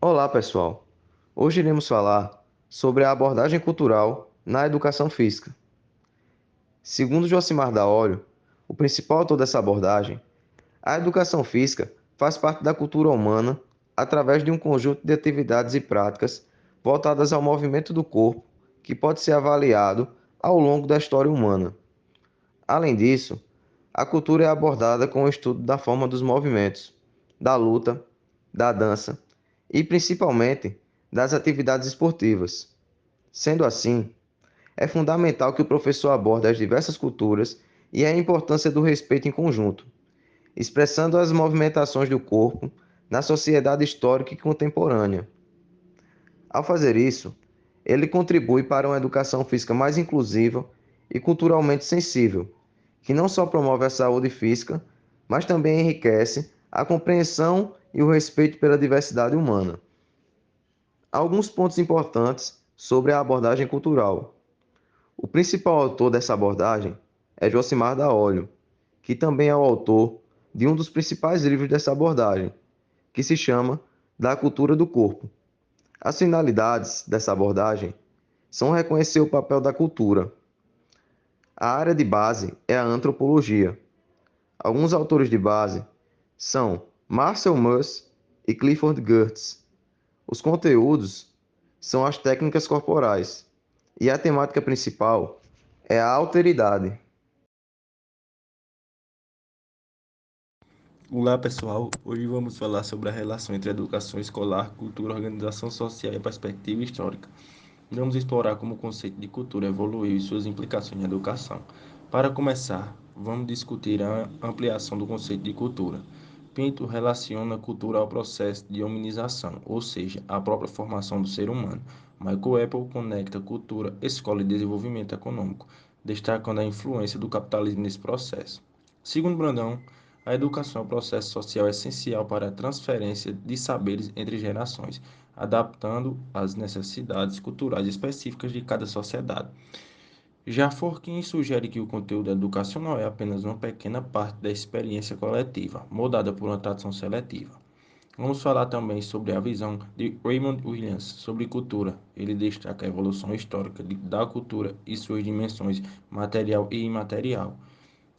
Olá, pessoal. Hoje iremos falar sobre a abordagem cultural na educação física. Segundo Josimar da Olho, o principal autor dessa abordagem, a educação física faz parte da cultura humana através de um conjunto de atividades e práticas voltadas ao movimento do corpo que pode ser avaliado ao longo da história humana. Além disso, a cultura é abordada com o estudo da forma dos movimentos, da luta, da dança e, principalmente, das atividades esportivas. Sendo assim, é fundamental que o professor aborde as diversas culturas e a importância do respeito em conjunto, expressando as movimentações do corpo na sociedade histórica e contemporânea. Ao fazer isso, ele contribui para uma educação física mais inclusiva e culturalmente sensível, que não só promove a saúde física, mas também enriquece a compreensão e o respeito pela diversidade humana. Alguns pontos importantes sobre a abordagem cultural. O principal autor dessa abordagem é Josimar da Olho, que também é o autor de um dos principais livros dessa abordagem, que se chama Da Cultura do Corpo. As finalidades dessa abordagem são reconhecer o papel da cultura. A área de base é a antropologia. Alguns autores de base são Marcel Mauss e Clifford Geertz. Os conteúdos são as técnicas corporais e a temática principal é a alteridade. Olá pessoal, hoje vamos falar sobre a relação entre educação escolar, cultura, organização social e perspectiva histórica. Vamos explorar como o conceito de cultura evoluiu e suas implicações na educação. Para começar, vamos discutir a ampliação do conceito de cultura. Pinto relaciona a cultura ao processo de hominização, ou seja, à própria formação do ser humano. Michael Apple conecta cultura, escola e desenvolvimento econômico, destacando a influência do capitalismo nesse processo. Segundo Brandão, a educação é um processo social essencial para a transferência de saberes entre gerações, adaptando às necessidades culturais específicas de cada sociedade. Já Forkin sugere que o conteúdo educacional é apenas uma pequena parte da experiência coletiva, moldada por uma tradição seletiva. Vamos falar também sobre a visão de Raymond Williams sobre cultura. Ele destaca a evolução histórica da cultura e suas dimensões material e imaterial.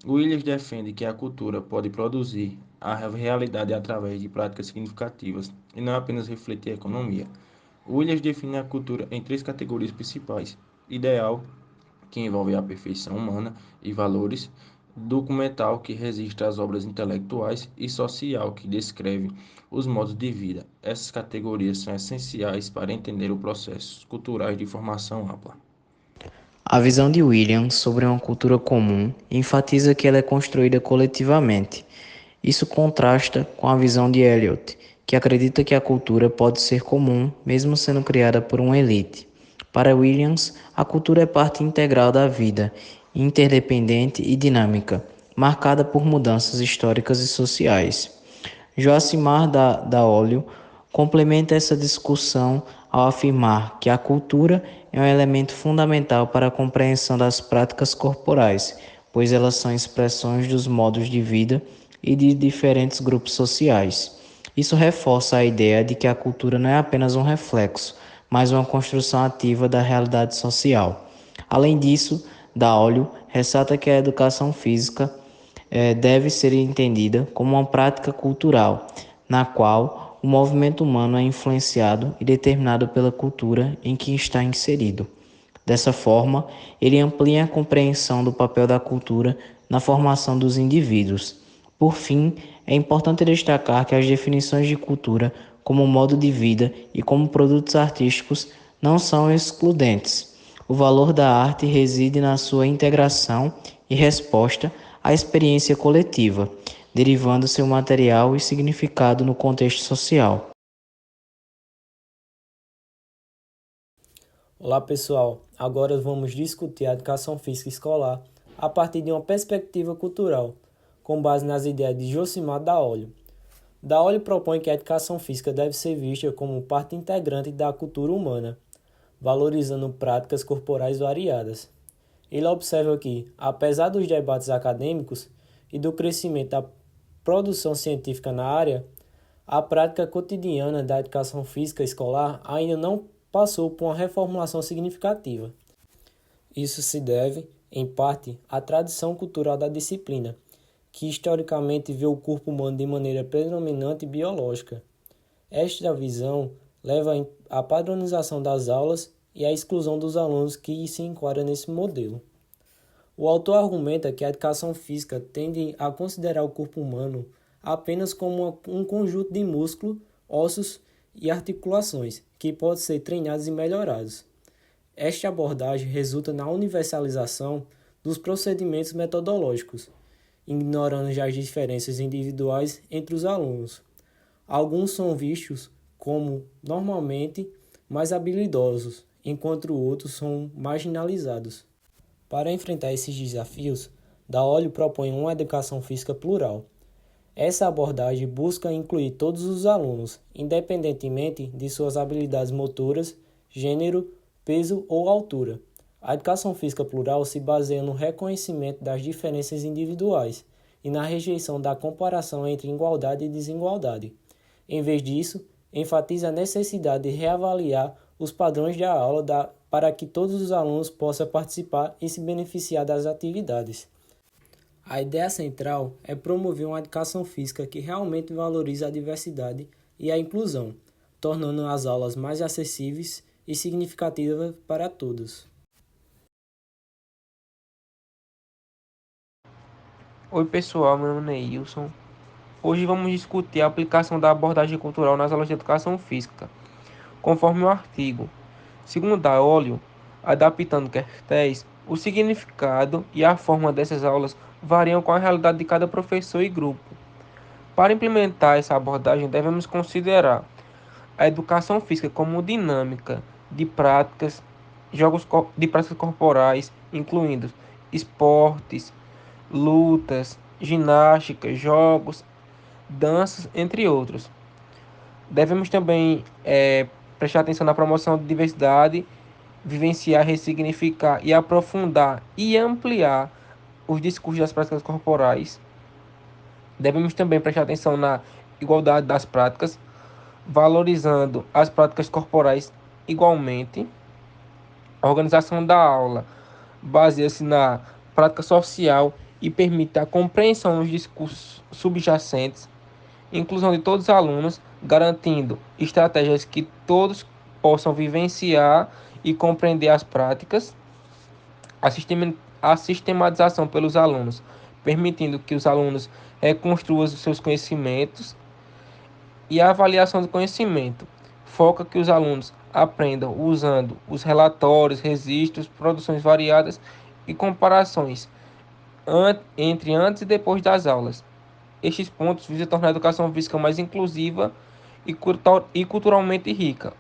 Williams defende que a cultura pode produzir a realidade através de práticas significativas e não apenas refletir a economia. Williams define a cultura em três categorias principais: ideal, que envolve a perfeição humana e valores; documental, que registra as obras intelectuais; e social, que descreve os modos de vida. Essas categorias são essenciais para entender os processos culturais de formação ampla. A visão de William sobre uma cultura comum enfatiza que ela é construída coletivamente. Isso contrasta com a visão de Eliot, que acredita que a cultura pode ser comum mesmo sendo criada por uma elite. Para Williams, a cultura é parte integral da vida, interdependente e dinâmica, marcada por mudanças históricas e sociais. Joacimar da Olho complementa essa discussão ao afirmar que a cultura é um elemento fundamental para a compreensão das práticas corporais, pois elas são expressões dos modos de vida e de diferentes grupos sociais. Isso reforça a ideia de que a cultura não é apenas um reflexo, mas uma construção ativa da realidade social. Além disso, Daolio ressalta que a educação física deve ser entendida como uma prática cultural, na qual o movimento humano é influenciado e determinado pela cultura em que está inserido. Dessa forma, ele amplia a compreensão do papel da cultura na formação dos indivíduos. Por fim, é importante destacar que as definições de cultura como modo de vida e como produtos artísticos não são excludentes. O valor da arte reside na sua integração e resposta à experiência coletiva, derivando seu material e significado no contexto social. Olá pessoal, agora vamos discutir a educação física escolar a partir de uma perspectiva cultural, com base nas ideias de Josimar da Olho. Da Olho propõe que a educação física deve ser vista como parte integrante da cultura humana, valorizando práticas corporais variadas. Ele observa que, apesar dos debates acadêmicos e do crescimento da produção científica na área, a prática cotidiana da educação física escolar ainda não passou por uma reformulação significativa. Isso se deve, em parte, à tradição cultural da disciplina, que historicamente vê o corpo humano de maneira predominante biológica. Esta visão leva à padronização das aulas e à exclusão dos alunos que se enquadram nesse modelo. O autor argumenta que a educação física tende a considerar o corpo humano apenas como um conjunto de músculos, ossos e articulações que podem ser treinados e melhorados. Esta abordagem resulta na universalização dos procedimentos metodológicos, ignorando já as diferenças individuais entre os alunos. Alguns são vistos como normalmente mais habilidosos, enquanto outros são marginalizados. Para enfrentar esses desafios, Daolio propõe uma educação física plural. Essa abordagem busca incluir todos os alunos, independentemente de suas habilidades motoras, gênero, peso ou altura. A educação física plural se baseia no reconhecimento das diferenças individuais e na rejeição da comparação entre igualdade e desigualdade. Em vez disso, enfatiza a necessidade de reavaliar os padrões da aula para que todos os alunos possam participar e se beneficiar das atividades. A ideia central é promover uma educação física que realmente valorize a diversidade e a inclusão, tornando as aulas mais acessíveis e significativas para todos. Oi pessoal, meu nome é Ilson. Hoje vamos discutir a aplicação da abordagem cultural nas aulas de educação física, conforme o artigo. Segundo Daolio, adaptando caracteres, o significado e a forma dessas aulas variam com a realidade de cada professor e grupo. Para implementar essa abordagem, devemos considerar a educação física como dinâmica de práticas, de práticas corporais, incluindo esportes, lutas, ginástica, jogos, danças, entre outros. Devemos também prestar atenção na promoção de diversidade, vivenciar, ressignificar e aprofundar e ampliar os discursos das práticas corporais. Devemos também prestar atenção na igualdade das práticas, valorizando as práticas corporais igualmente. A organização da aula baseia-se na prática social e permite a compreensão dos discursos subjacentes, inclusão de todos os alunos, garantindo estratégias que todos possam vivenciar e compreender as práticas, a sistematização pelos alunos, permitindo que os alunos reconstruam os seus conhecimentos, e a avaliação do conhecimento, foca que os alunos aprendam usando os relatórios, registros, produções variadas e comparações entre antes e depois das aulas. Estes pontos visam tornar a educação física mais inclusiva e culturalmente rica,